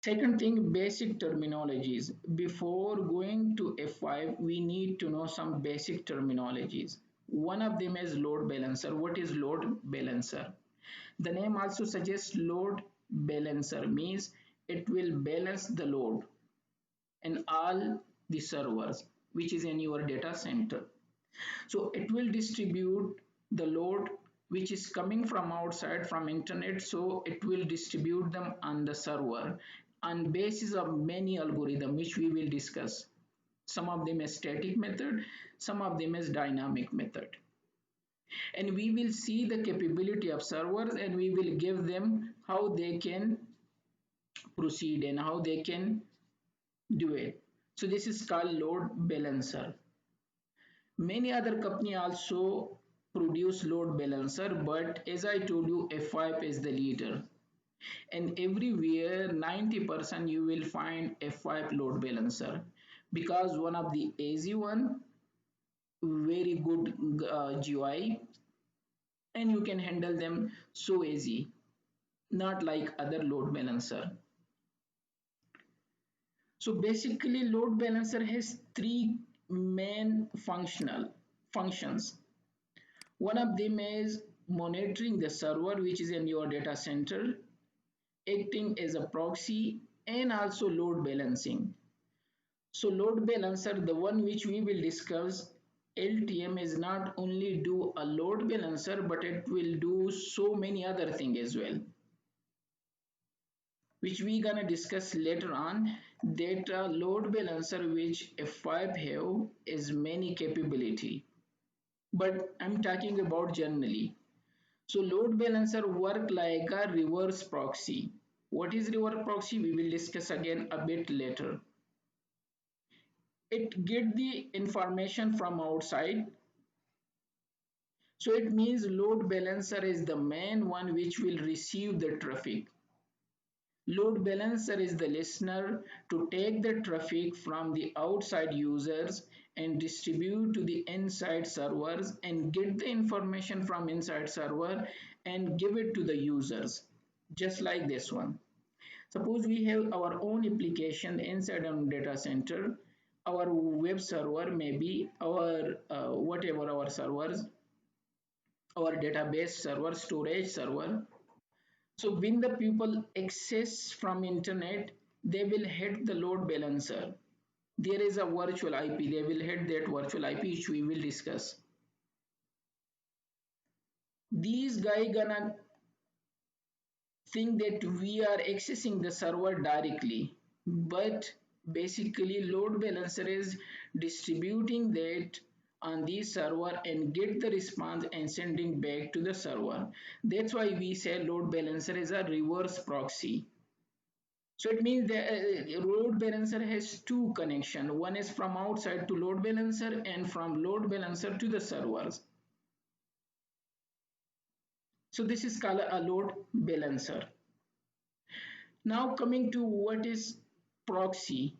Second thing, basic terminologies. Before going to F5, we need to know some basic terminologies. One of them is load balancer. What is load balancer? The name also suggests load balancer means it will balance the load in all the servers which is in your data center. So it will distribute the load which is coming from outside from internet, so it will distribute them on the server on basis of many algorithm which we will discuss. Some of them is static method, some of them is dynamic method, and we will see the capability of servers and we will give them how they can proceed and how they can do it. So this is called load balancer. Many other company also produce load balancer, but as I told you, F5 is the leader. And everywhere 90% you will find F5 load balancer because one of the easy one, very good GUI, and you can handle them so easy, not like other load balancer. So basically load balancer has three main functions. One of them is monitoring the server which is in your data center, acting as a proxy, and also load balancing. So load balancer, the one which we will discuss, LTM, is not only do a load balancer, but it will do so many other things as well, which we gonna discuss later on. That load balancer which F5 have is many capability, but I'm talking about generally. So load balancer work like a reverse proxy. What is reverse proxy? We will discuss again a bit later. It get the information from outside. So it means load balancer is the main one which will receive the traffic. Load balancer is the listener to take the traffic from the outside users and distribute to the inside servers and get the information from inside server and give it to the users, just like this one. Suppose we have our own application inside our data center. Our web server may be our whatever our servers, our database server, storage server. So when the people access from internet, they will hit the load balancer. There is a virtual IP. They will hit that virtual IP, which we will discuss. These guys gonna think that we are accessing the server directly, but basically load balancer is distributing that on the server and get the response and sending back to the server. That's why we say load balancer is a reverse proxy. So it means the load balancer has two connections. One is from outside to load balancer and from load balancer to the servers. So this is called a load balancer. Now coming to what is proxy.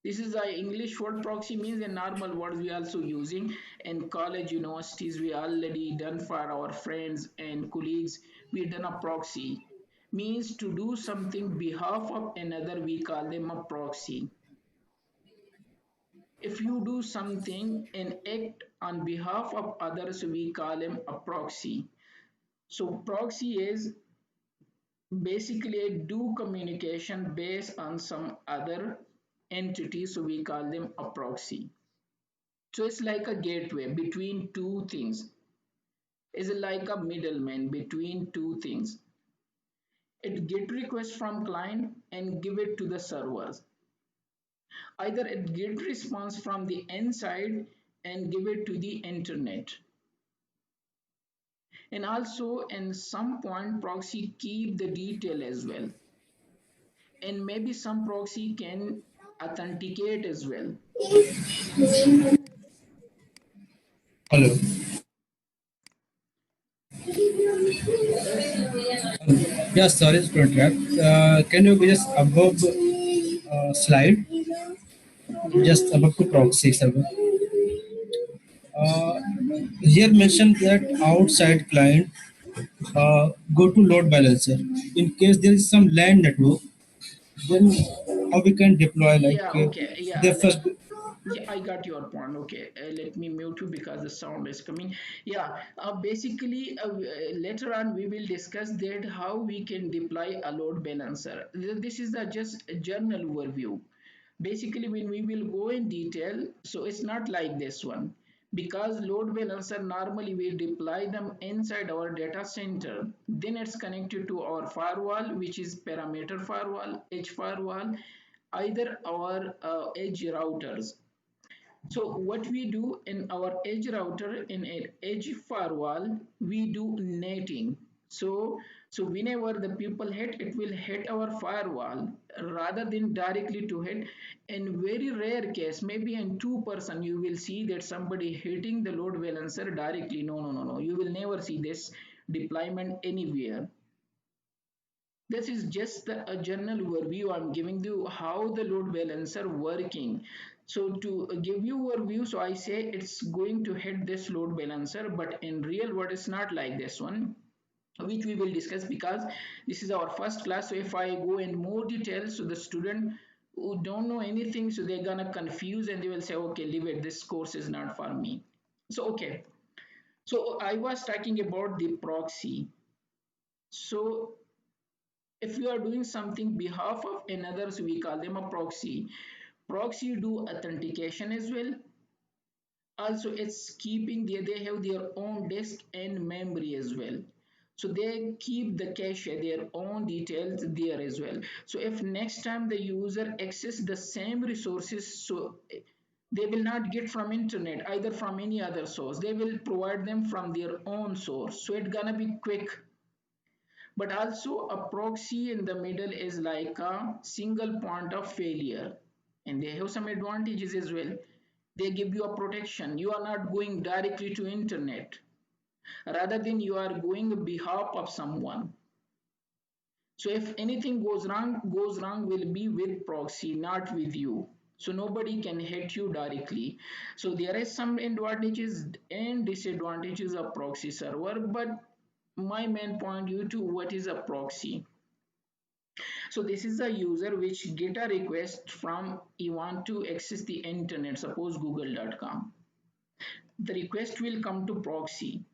This is a English word. Proxy means a normal word we also using in college, universities. We already done for our friends and colleagues. We done a proxy. Means to do something behalf of another. We call them a proxy. If you do something and act on behalf of others, we call them a proxy. So proxy is basically a do communication based on some other entity, so we call them a proxy. So it's like a gateway between two things. It's like a middleman between two things. It get request from client and give it to the servers. Either it get response from the inside and give it to the internet. And also in some point proxy keep the detail as well, and maybe some proxy can authenticate as well. Hello. Yeah, sorry to interrupt. Can you just above slide, just above to proxy server? Uh, Here mentioned that outside client go to load balancer in case there is some LAN network. then how we can deploy like Yeah, okay. they Yeah, first. yeah, I got your point. Okay, let me mute you because the sound is coming. Yeah, basically, later on we will discuss that how we can deploy a load balancer. This is the just a general overview. Basically, when we will go in detail, so it's not like this one, because load balancer normally we deploy them inside our data center, then it's connected to our firewall, which is parameter firewall, edge firewall, either our edge routers. So what we do in our edge router, in an edge firewall, we do netting. So whenever the people hit, it will hit our firewall rather than directly to hit. In very rare case, maybe in 2%, you will see that somebody hitting the load balancer directly. No, no, no, no. You will never see this deployment anywhere. This is just a general overview I'm giving you how the load balancer working. So to give you overview, so I say it's going to hit this load balancer, but in real world it's not like this one, which we will discuss because this is our first class. So if I go in more details, so the student who don't know anything, so they're gonna confuse and they will say, okay, leave it. This course is not for me. So okay. So I was talking about the proxy. So if you are doing something behalf of another, so we call them a proxy. Proxy do authentication as well. Also it's keeping they have their own disk and memory as well, so they keep the cache their own details there as well. So if next time the user access the same resources, so they will not get from internet either from any other source, they will provide them from their own source, so it's gonna be quick. But also a proxy in the middle is like a single point of failure, and they have some advantages as well. They give you a protection, you are not going directly to internet, rather than you are going on behalf of someone. So if anything goes wrong will be with proxy, not with you. So nobody can hit you directly. So there is some advantages and disadvantages of proxy server, but my main point you to what is a proxy. So this is a user which get a request from you want to access the internet, suppose google.com. The request will come to proxy.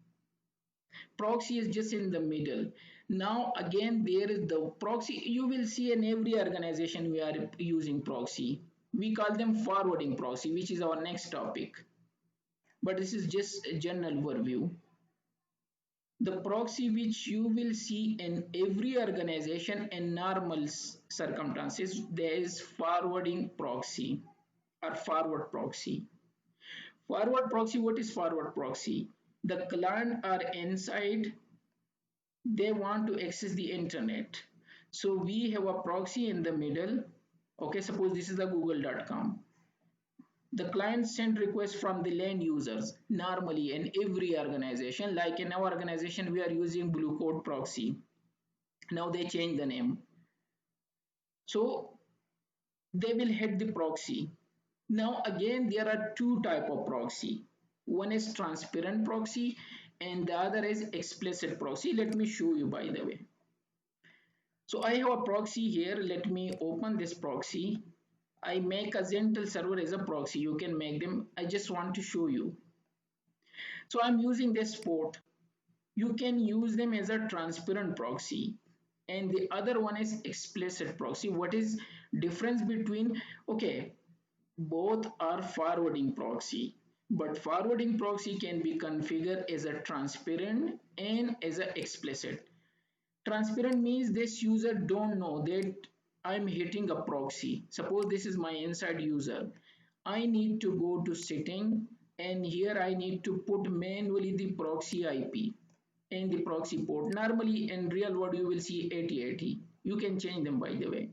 Proxy is just in the middle. Now again there is the proxy, you will see in every organization we are using proxy. We call them forwarding proxy, which is our next topic. But this is just a general overview. The proxy which you will see in every organization in normal circumstances, there is forwarding proxy or forward proxy. Forward proxy, what is forward proxy? The client are inside, they want to access the internet. So we have a proxy in the middle. Okay, suppose this is the google.com. The client send requests from the LAN users normally in every organization. Like in our organization, we are using Blue Code proxy. Now they change the name. So they will hit the proxy. Now again, there are two type of proxy. One is transparent proxy and the other is explicit proxy. Let me show you by the way. So I have a proxy here. Let me open this proxy. I make a Zentel server as a proxy. You can make them. I just want to show you. So I'm using this port. You can use them as a transparent proxy. And the other one is explicit proxy. What is difference between, okay, both are forwarding proxy, but forwarding proxy can be configured as a transparent and as a explicit. Transparent means this user don't know that I'm hitting a proxy. Suppose this is my inside user. I need to go to setting and here I need to put manually the proxy IP and the proxy port. Normally in real world you will see 8080. You can change them by the way.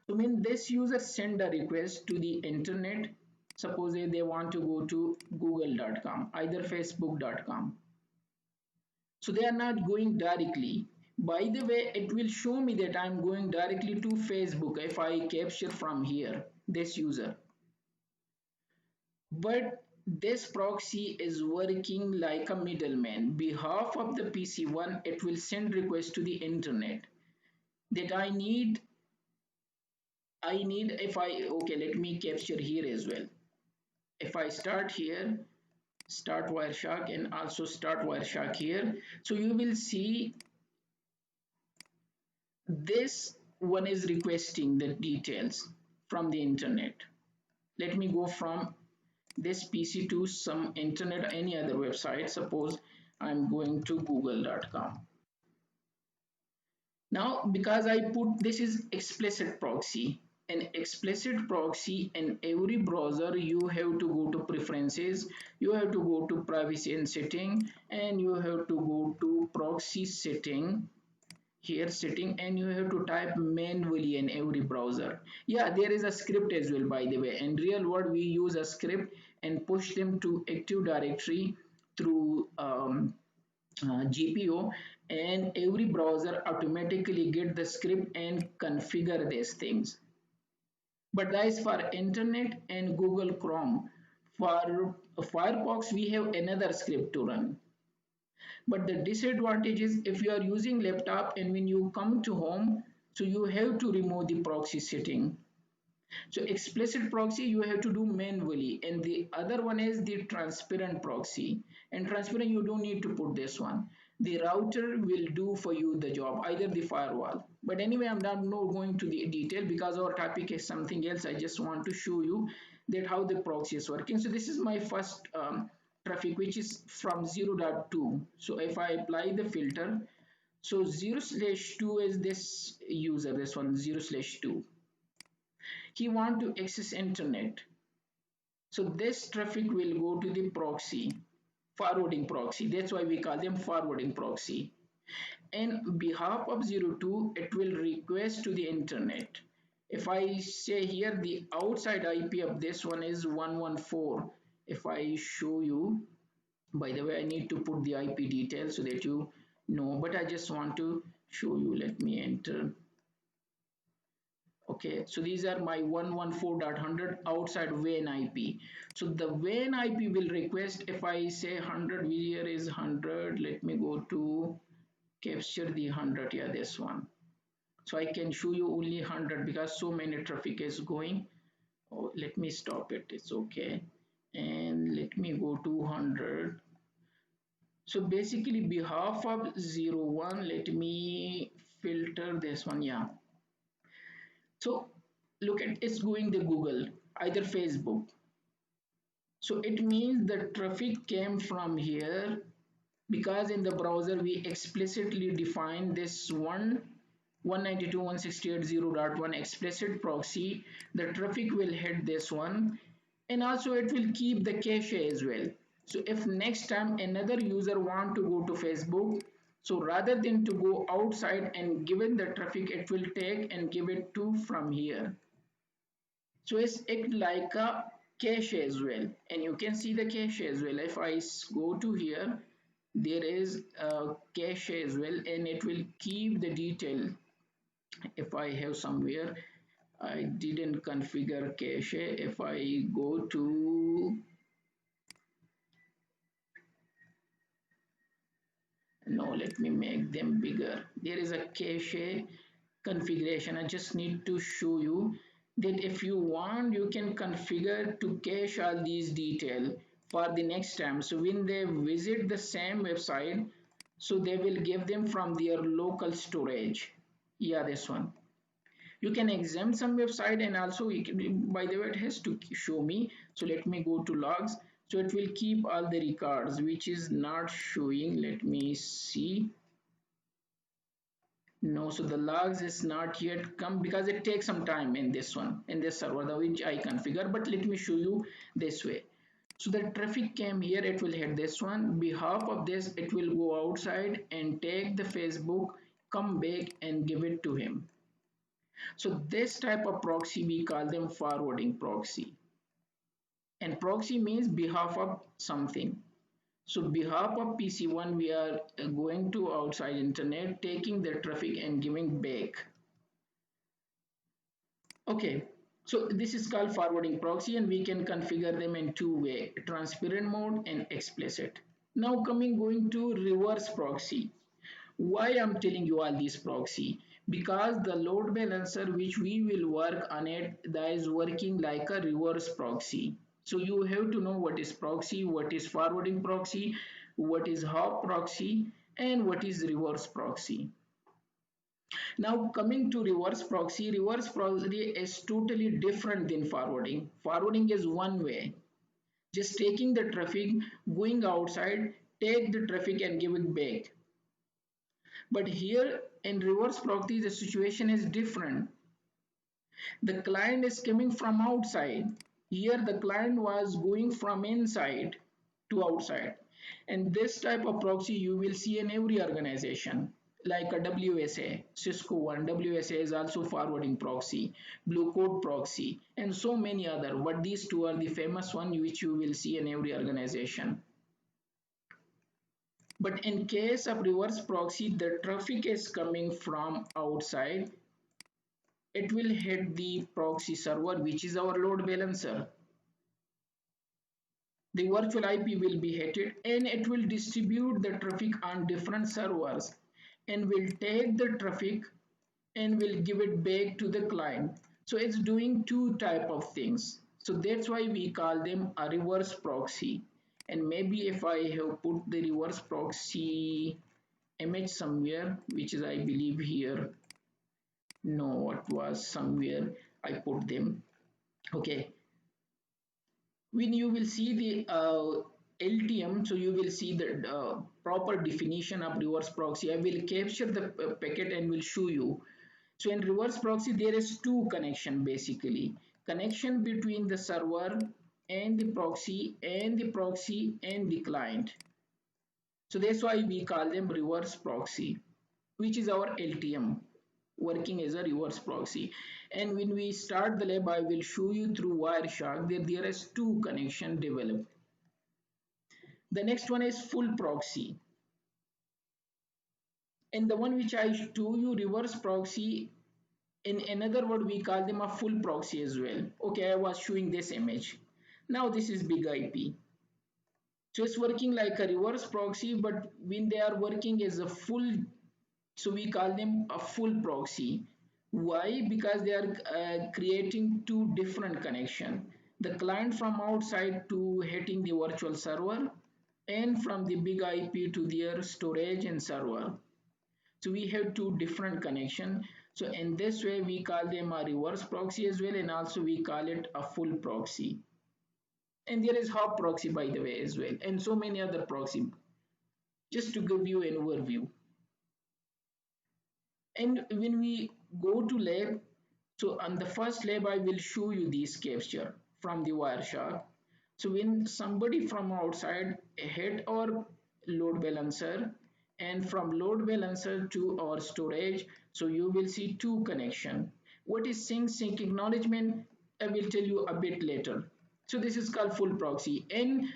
So when this user send a request to the internet, suppose they want to go to google.com, either facebook.com. So they are not going directly. By the way, it will show me that I'm going directly to Facebook if I capture from here this user. But this proxy is working like a middleman. Behalf of the PC1, it will send request to the internet that I need I need, if I, okay, let me capture here as well. If I start here, start Wireshark and also start Wireshark here. So you will see this one is requesting the details from the internet. Let me go from this PC to some internet, any other website. Suppose I'm going to google.com. Now, because I put this is explicit proxy, an explicit proxy in every browser, you have to go to preferences, you have to go to privacy and setting, and you have to go to proxy setting here setting, and you have to type manually in every browser. Yeah, there is a script as well, by the way. In real world, we use a script and push them to active directory through GPO, and every browser automatically get the script and configure these things. But guys, for internet and Google Chrome, for Firefox, we have another script to run. But the disadvantage is if you are using laptop and when you come to home, so you have to remove the proxy setting. So explicit proxy you have to do manually, and the other one is the transparent proxy. And transparent you don't need to put this one. The router will do for you the job, either the firewall. But anyway, I'm not going to the detail because our topic is something else. I just want to show you that how the proxy is working. So this is my first traffic, which is from 0.2. So if I apply the filter, so 0/2 is this user, this one 0/2. He want to access internet, so this traffic will go to the proxy, forwarding proxy. That's why we call them forwarding proxy. And behalf of 02, it will request to the internet. If I say here the outside IP of this one is 114. If I show you, by the way, I need to put the IP details so that you know, but I just want to show you. Let me enter. Okay, so these are my 114.100 outside WAN IP. So the WAN IP will request, if I say 100, here is 100. Let me go to capture the 100. Yeah, this one. So I can show you only 100 because so many traffic is going. Oh, let me stop it. It's okay. And let me go to 100. So basically behalf of 01, let me filter this one. Yeah. So look at it's going the Google, either Facebook. So it means the traffic came from here because in the browser we explicitly define this 192.168.0.1 explicit proxy. The traffic will hit this one, and also it will keep the cache as well. So if next time another user want to go to Facebook, so rather than to go outside and given the traffic, it will take and give it to from here. So it's act like a cache as well, and you can see the cache as well. If I go to here, there is a cache as well, and it will keep the detail. If I have somewhere I didn't configure cache, if I go to, no, let me make them bigger. There is a cache configuration. I just need to show you that if you want, you can configure to cache all these detail for the next time. So when they visit the same website, so they will give them from their local storage. Yeah, this one. You can exempt some website, and also by the way it has to show me. So let me go to logs. So it will keep all the records which is not showing. Let me see. No, so the logs is not yet come because it takes some time in this one, in this server, the which I configure. But let me show you this way. So the traffic came here, it will hit this one. Behalf of this, it will go outside and take the Facebook, come back and give it to him. So this type of proxy, we call them forwarding proxy. And proxy means behalf of something. So behalf of PC1, we are going to outside internet, taking the traffic and giving back. Okay, so this is called forwarding proxy, and we can configure them in two ways, transparent mode and explicit. Now going to reverse proxy. Why I'm telling you all these proxy? because the load balancer which we will work on it, that is working like a reverse proxy. So you have to know what is proxy, what is forwarding proxy, what is hop proxy, and what is reverse proxy. Now coming to reverse proxy is totally different than forwarding. Forwarding is one way, just taking the traffic, going outside, take the traffic and give it back. But here in reverse proxy, the situation is different. The client is coming from outside. Here the client was going from inside to outside. And this type of proxy you will see in every organization, like a WSA, Cisco one. WSA is also forwarding proxy, Blue Coat proxy, and so many other. But these two are the famous one which you will see in every organization. But in case of reverse proxy, the traffic is coming from outside. It will hit the proxy server, which is our load balancer. The virtual IP will be hit and it will distribute the traffic on different servers and will take the traffic and will give it back to the client. So it's doing two type of things. So that's why we call them a reverse proxy. And maybe if I have put the reverse proxy image somewhere, which is I believe here, no, it was somewhere I put them. Okay, when you will see the LTM, so you will see the proper definition of reverse proxy. I will capture the packet and will show you. So in reverse proxy, there is two connection basically. Connection between the server and the proxy and the proxy and the client. So that's why we call them reverse proxy, which is our LTM, working as a reverse proxy. And when we start the lab, I will show you through Wireshark that there is two connection developed. The next one is full proxy. And the one which I show you reverse proxy, in another word, we call them a full proxy as well. Okay, I was showing this image. Now this is big IP. So it's working like a reverse proxy, but when they are working as a full, so we call them a full proxy. Why? Because they are creating two different connection. The client from outside to hitting the virtual server and from the big IP to their storage and server. So we have two different connection. So in this way, we call them a reverse proxy as well, and also we call it a full proxy. And there is hop proxy by the way as well, and so many other proxy. Just to give you an overview. And when we go to lab, so on the first lab, I will show you this capture from the Wireshark. So when somebody from outside hit our load balancer and from load balancer to our storage, so you will see two connection. What is sync acknowledgement? I will tell you a bit later. So this is called full proxy. And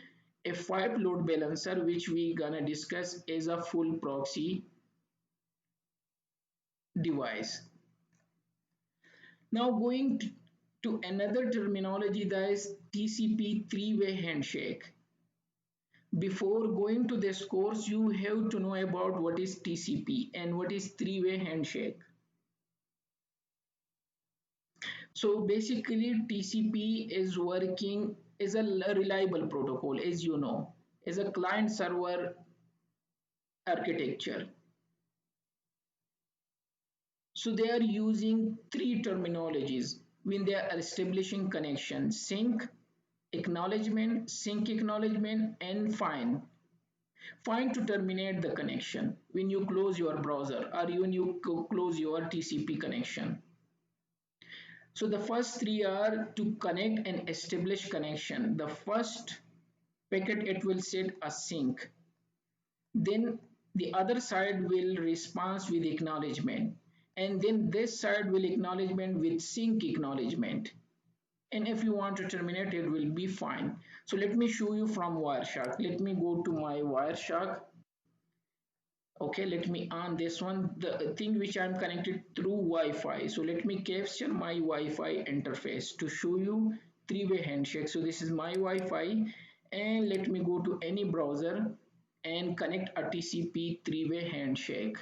a F5 load balancer, which we gonna discuss, is a full proxy device. Now going to another terminology, that is TCP three-way handshake. Before going to this course, you have to know about what is TCP and what is three-way handshake. So basically TCP is working as a reliable protocol, as you know, as a client server architecture. So they are using three terminologies when they are establishing connection: sync acknowledgement, and find. Find to terminate the connection when you close your browser or when you close your TCP connection. So the first three are to connect and establish connection. The first packet, it will set a sync. Then the other side will respond with acknowledgement, and then this side will acknowledgement with sync acknowledgement. And if you want to terminate, it will be fine. So let me show you from Wireshark. Let me go to my Wireshark. Okay, let me on this one, the thing which I'm connected through Wi-Fi. So let me capture my Wi-Fi interface to show you three-way handshake. So this is my Wi-Fi, and let me go to any browser and connect a TCP three-way handshake.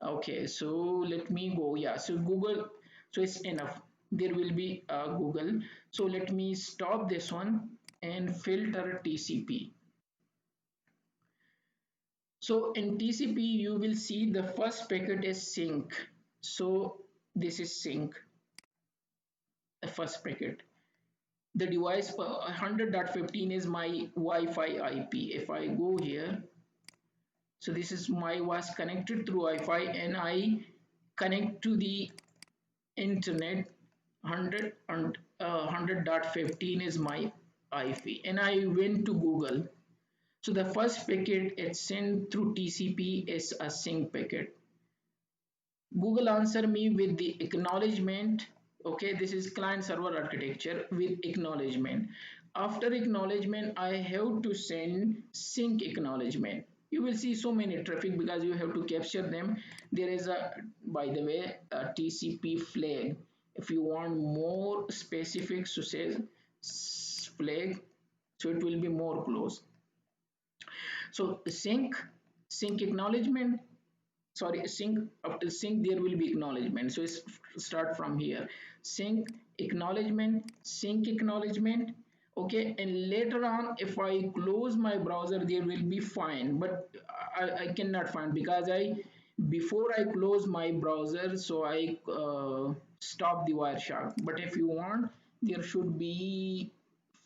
Okay, so let me go. Yeah, so Google, so it's enough. There will be Google. So let me stop this one and filter TCP. So in TCP, you will see the first packet is sync. So this is sync, the first packet. The device 100.15 is my Wi-Fi IP. If I go here, so this is my was connected through Wi-Fi and I connect to the internet 100.15 is my IP and I went to Google. So the first packet it's sent through TCP is a sync packet. Google answer me with the acknowledgement. Okay, this is client server architecture with acknowledgement. After acknowledgement, I have to send sync acknowledgement. You will see so many traffic because you have to capture them. There is a, by the way, a TCP flag. If you want more specifics to say flag, so it will be more close. So sync acknowledgement, sorry, sync, after sync there will be acknowledgement, so it's start from here, sync acknowledgement. Okay, and later on if I close my browser there will be fine, but I cannot find because I, before I close my browser, so I stop the Wireshark. But if you want, there should be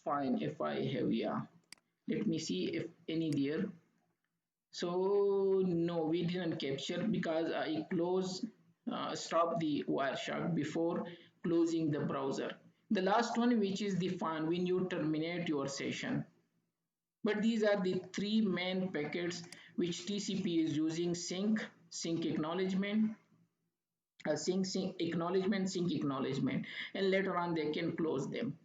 fine if I have, yeah, let me see if any there. So no, we didn't capture because I stop the Wireshark before closing the browser. The last one, which is the fun when you terminate your session. But these are the three main packets which TCP is using: sync acknowledgement, sync acknowledgement, and later on they can close them.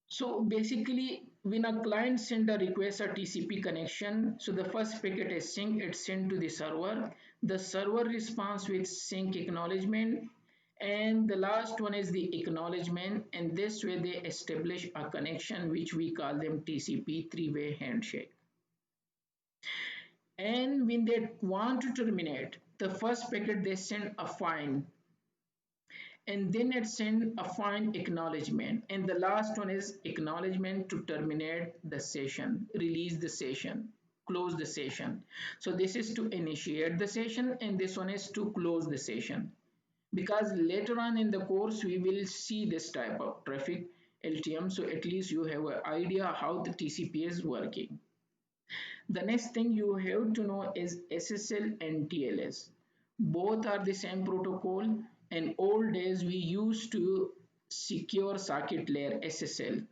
So basically, when a client send a request a TCP connection, so the first packet is sync, it's sent to the server. The server responds with sync acknowledgement, and the last one is the acknowledgement. And this way they establish a connection which we call them TCP three-way handshake. And when they want to terminate, the first packet they send a fine, and then it send a fine acknowledgement, and the last one is acknowledgement to terminate the session, release the session, close the session. So this is to initiate the session and this one is to close the session, because later on in the course we will see this type of traffic LTM, so at least you have an idea how the TCP is working. The next thing you have to know is SSL and TLS. Both are the same protocol. In old days, we used to secure circuit layer SSL.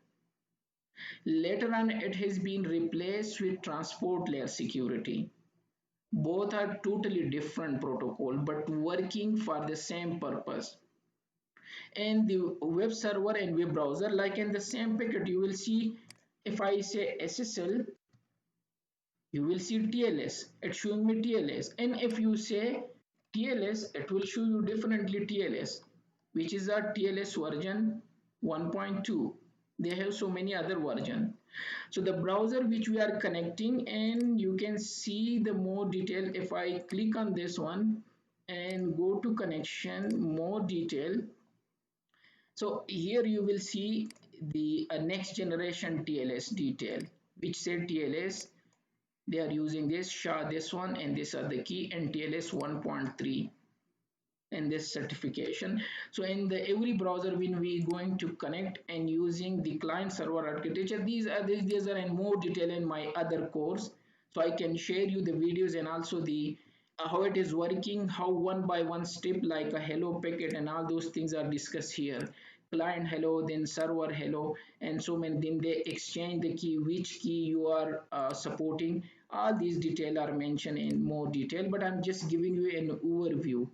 Later on, it has been replaced with transport layer security. Both are totally different protocol, but working for the same purpose. And the web server and web browser, like in the same packet, you will see if I say SSL, you will see TLS. It's showing me TLS. And if you say TLS, it will show you differently TLS, which is a TLS version 1.2. They have so many other version. So the browser which we are connecting, and you can see the more detail if I click on this one and go to connection more detail. So here you will see the next generation TLS detail, which said TLS they are using this SHA, this one, and this are the key, and TLS 1.3 and this certification. So in the every browser when we going to connect and using the client server architecture, these are in more detail in my other course. So I can share you the videos and also the how it is working, how one by one step like a hello packet and all those things are discussed here. Client hello, then server hello, and so many. Then they exchange the key, which key you are supporting. All these detail are mentioned in more detail, but I'm just giving you an overview.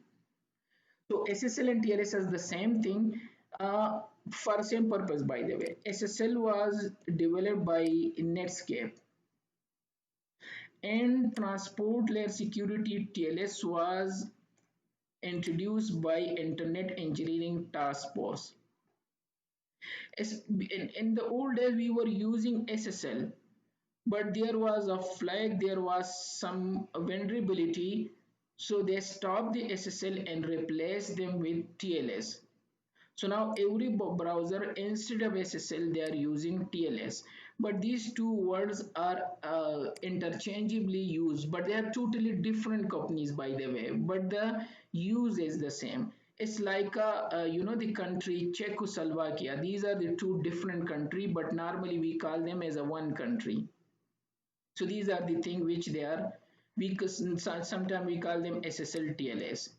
So SSL and TLS is the same thing for same purpose, by the way. SSL was developed by Netscape, and transport layer security TLS was introduced by Internet Engineering Task Force. In the old days, we were using SSL, but there was a flag, there was some vulnerability. So they stop the SSL and replace them with TLS. So now every browser, instead of SSL, they are using TLS. But these two words are interchangeably used, but they are totally different companies, by the way. But the use is the same. It's like the country Czechoslovakia. These are the two different country, but normally we call them as a one country. So these are the thing which they are. We sometimes we call them SSL TLS,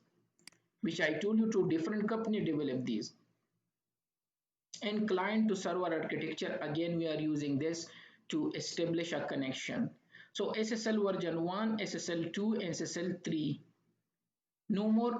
which I told you two different company develop these. And client to server architecture, again we are using this to establish a connection. So SSL version 1, SSL 2, and SSL 3 no more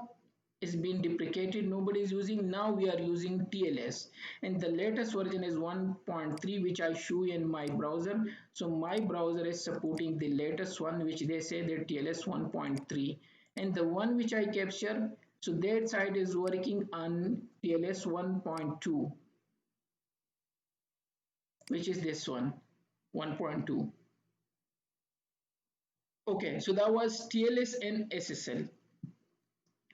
is being deprecated, nobody is using. Now we are using TLS, and the latest version is 1.3, which I show in my browser. So my browser is supporting the latest one, which they say that TLS 1.3, and the one which I capture, so that side is working on TLS 1.2, which is this one, 1.2. Okay, so that was TLS and SSL.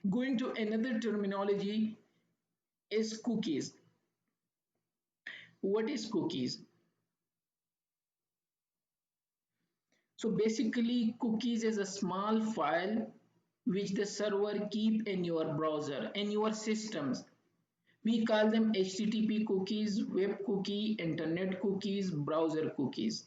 Going to another terminology is cookies. What is cookies? So basically cookies is a small file which the server keep in your browser and your systems. We call them HTTP cookies, web cookie, internet cookies, browser cookies.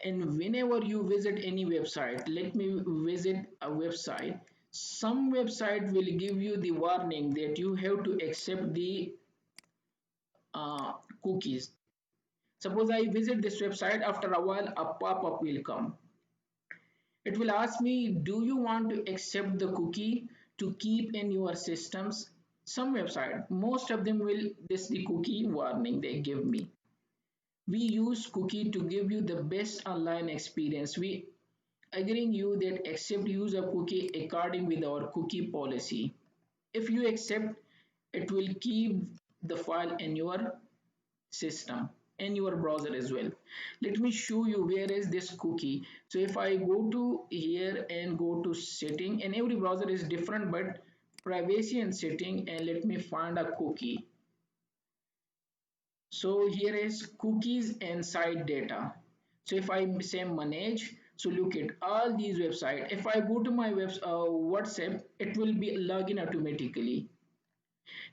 And whenever you visit any website, let me visit a website, some website will give you the warning that you have to accept the cookies. Suppose I visit this website, after a while a pop-up will come. It will ask me, do you want to accept the cookie to keep in your systems? Some website, most of them will this the cookie warning they give me. We use cookie to give you the best online experience. We agreeing you that accept use of cookie according with our cookie policy. If you accept, it will keep the file in your system and your browser as well. Let me show you where is this cookie. So if I go to here and go to setting, and every browser is different, but privacy and setting, and let me find a cookie. So here is cookies and site data. So if I say manage, so look at all these websites. If I go to my WhatsApp, it will be login automatically.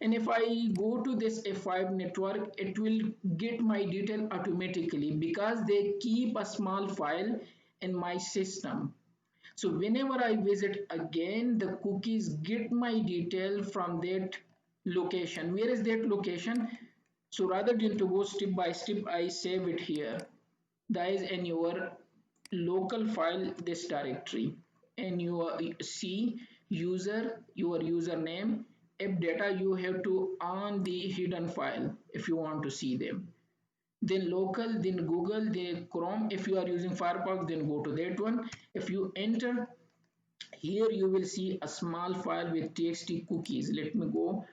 And if I go to this F5 network, it will get my detail automatically because they keep a small file in my system. So whenever I visit again, the cookies get my detail from that location. Where is that location? So rather than to go step by step, I save it here. That is in your local file, this directory, and you see user, your username, app data, you have to on the hidden file if you want to see them. Then local, then Google, then Chrome. If you are using Firefox, then go to that one. If you enter here, you will see a small file with txt cookies. Let me go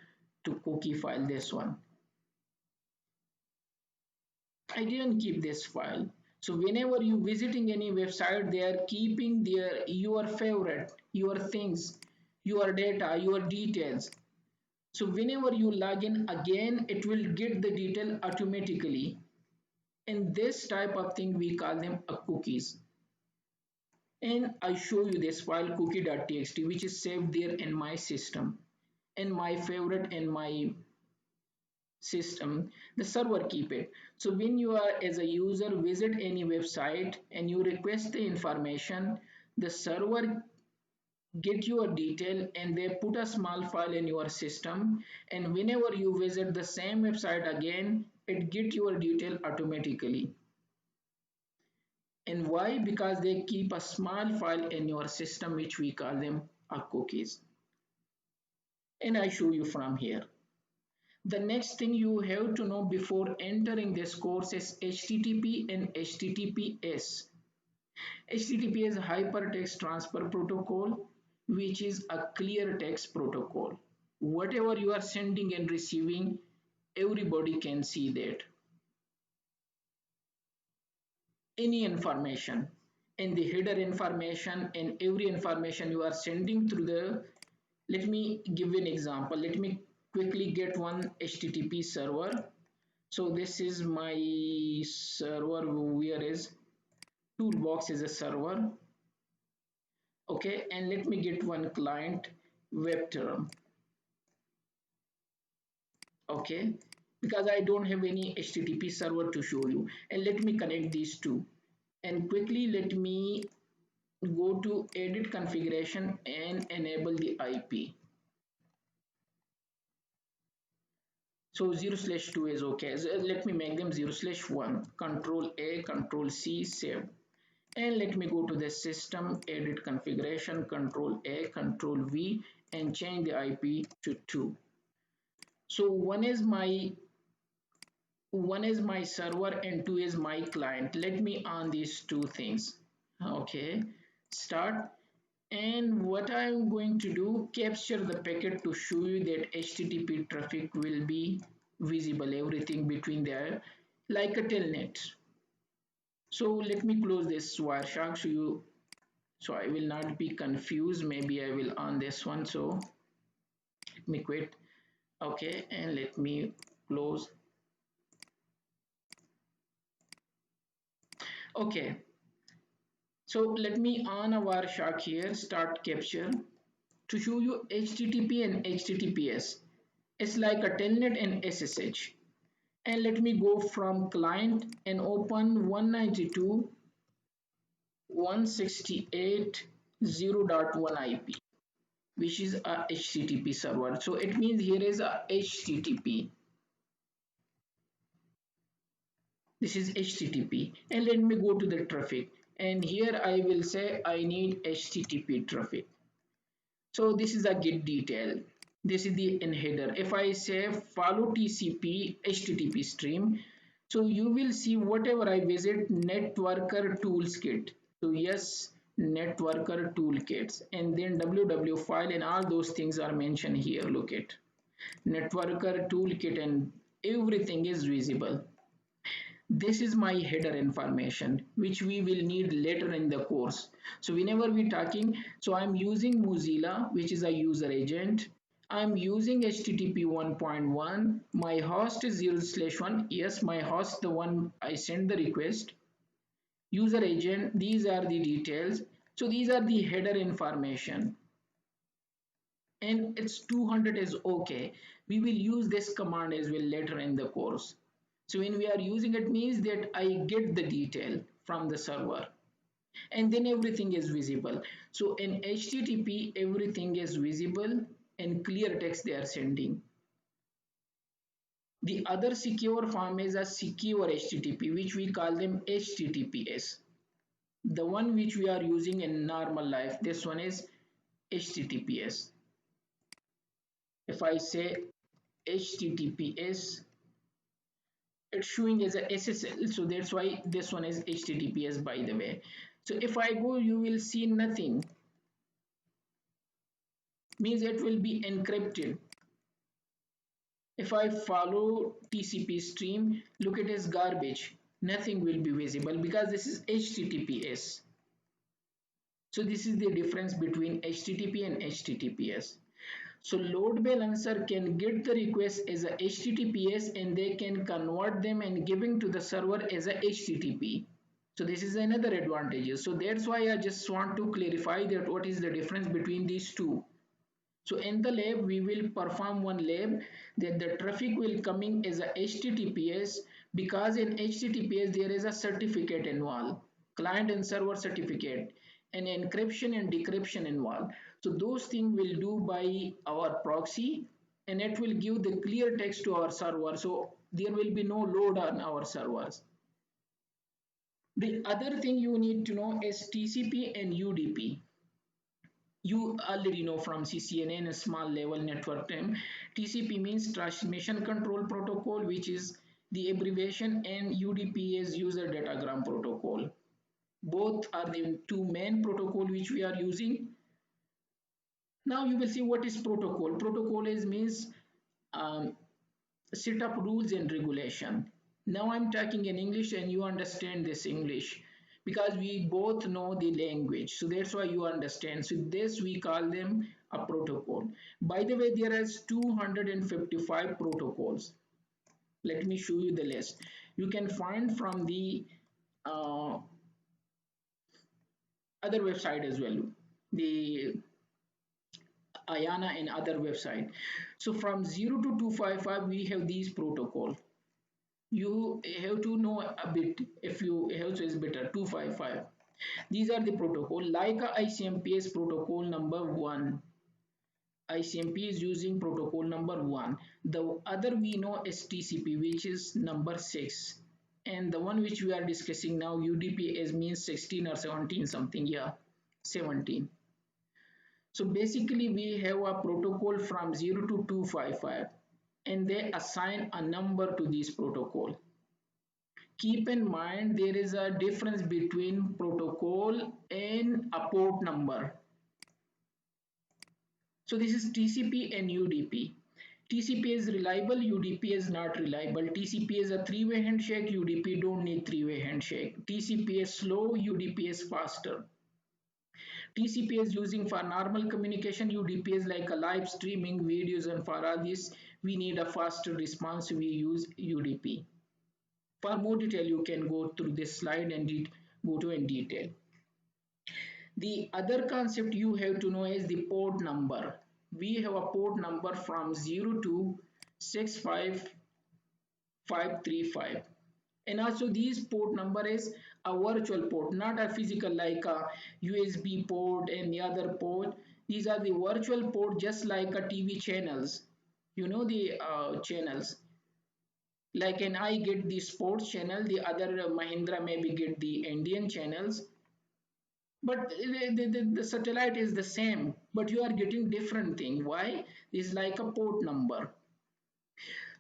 to cookie file, this one. I didn't keep this file. So whenever you visiting any website, they are keeping their your favorite, your things, your data, your details. So whenever you log in again, it will get the detail automatically. And this type of thing we call them a cookies. And I show you this file cookie.txt which is saved there in my system. And my favorite in my system, the server keep it. So when you are as a user visit any website and you request the information, the server get your detail and they put a small file in your system, and whenever you visit the same website again, it get your detail automatically. And why? Because they keep a small file in your system which we call them a cookies. And I show you from here. The next thing you have to know before entering this course is HTTP and HTTPS. HTTP is Hypertext Transfer Protocol, which is a clear text protocol. Whatever you are sending and receiving, everybody can see that. Any information. and the header information and every information you are sending through the. Let me give you an example. Let me quickly get one HTTP server. So this is my server. Where is toolbox is a server. Okay, and let me get one client web term. Okay, because I don't have any HTTP server to show you, and let me connect these two, and quickly let me go to edit configuration and enable the IP. So 0/2 is okay. So let me make them 0/1. Control A, Control C, save. And let me go to the system, edit configuration, Control A, Control V, and change the IP to 2. So one is my server and two is my client. Let me on these two things. Okay, start. And what I'm going to do, capture the packet to show you that HTTP traffic will be visible, everything between there, like a telnet. So let me close this Wireshark so I will not be confused. Maybe I will on this one. So let me quit. Okay, and let me close. Okay, so let me on a Wireshark here, start capture to show you HTTP and HTTPS. It's like a telnet and SSH. And let me go from client and open 192.168.0.1 IP, which is a HTTP server. So it means here is a HTTP. This is HTTP. And let me go to the traffic. And here I will say I need HTTP traffic. So this is a get detail. This is the header. If I say follow TCP HTTP stream, so you will see whatever I visit networker tools kit. So yes, networker toolkits, and then www file and all those things are mentioned here. Look at networker toolkit and everything is visible. This is my header information which we will need later in the course. So whenever we're talking, so I'm using Mozilla, which is a user agent. I'm using HTTP 1.1. My host is 0/1. Yes, my host, the one I send the request. User agent, these are the details. So these are the header information. And it's 200 is okay. We will use this command as well later in the course. So when we are using it means that I get the detail from the server and then everything is visible. So in HTTP, everything is visible and clear text they are sending. The other secure form is a secure HTTP, which we call them HTTPS. The one which we are using in normal life, this one is HTTPS. If I say HTTPS, it's showing as a SSL, so that's why this one is HTTPS, by the way. So if I go, you will see nothing, means it will be encrypted. If I follow TCP stream, look at this garbage, nothing will be visible because this is HTTPS. So this is the difference between HTTP and HTTPS. So load balancer can get the request as a HTTPS and they can convert them and giving to the server as a HTTP. So this is another advantage. So that's why I just want to clarify that what is the difference between these two. So in the lab, we will perform one lab that the traffic will coming as a HTTPS because in HTTPS there is a certificate involved, client and server certificate, and encryption and decryption involved. So those things will do by our proxy and it will give the clear text to our server. So there will be no load on our servers. The other thing you need to know is TCP and UDP. You already know from CCNA, a small level network term. TCP means transmission control protocol, which is the abbreviation, and UDP is user datagram protocol. Both are the two main protocol which we are using. Now you will see what is protocol. Protocol is means um, set up rules and regulation. Now I'm talking in English and you understand this English because we both know the language. So that's why you understand. So this we call them a protocol. By the way, there is 255 protocols. Let me show you the list. You can find from the uh, other website as well, the Ayana and other website. So from 0 to 255, we have these protocol. You have to know a bit if you have, so it's better 255. These are the protocol like a ICMP protocol number 1. ICMP is using protocol number 1. The other we know is TCP, which is number 6. And the one which we are discussing now, UDP, is means 16 or 17 something. Yeah, 17. So basically we have a protocol from 0 to 255 and they assign a number to this protocol. Keep in mind there is a difference between protocol and a port number. So this is TCP and UDP. TCP is reliable, UDP is not reliable. TCP is a three-way handshake, UDP don't need three-way handshake. TCP is slow, UDP is faster. TCP is using for normal communication, UDP is like a live streaming videos, and for all this we need a faster response, we use UDP. For more detail you can go through this slide and go to in detail. The other concept you have to know is the port number. We have a port number from 0 to 65535, and also this port number is a virtual port, not a physical like a USB port and the other port. These are the virtual port, just like a TV channels. You know the channels, like an I get the sports channel, the other Mahindra maybe get the Indian channels, but the satellite is the same, but you are getting different thing. Why? It's like a port number.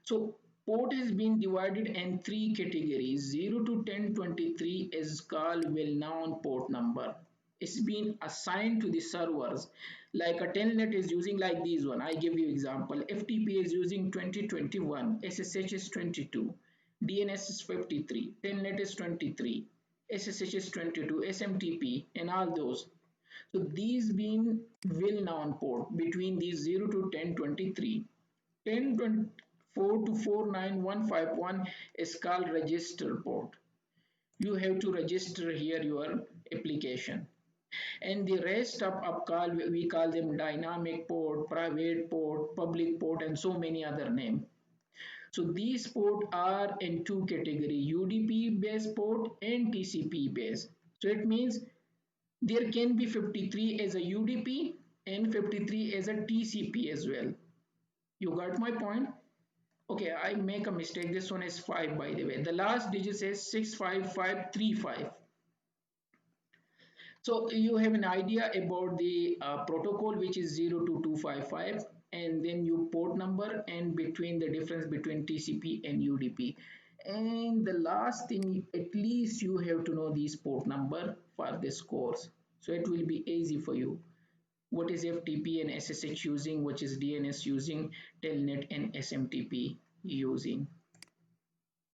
So port is being divided in three categories. 0 to 1023 is called well-known port number. It's been assigned to the servers. Like a telnet is using like this one. I give you example. FTP is using 2021, SSH is 22, DNS is 53, telnet is 23, SSH is 22, SMTP and all those. So these being well-known port between these 0 to 1023. 1024 to 49151 is called register port. You have to register here your application. And the rest of call, we call them dynamic port, private port, public port, and so many other names. So these port are in two category, UDP based port and TCP based. So it means there can be 53 as a UDP and 53 as a TCP as well. You got my point? Okay, I make a mistake. This one is 5 by the way. The last digit says 65535. So you have an idea about the protocol, which is 0 to 255, and then you port number and between the difference between TCP and UDP. And the last thing, at least you have to know this port number for this course. So it will be easy for you. What is FTP and SSH using, which is DNS using, Telnet and SMTP using.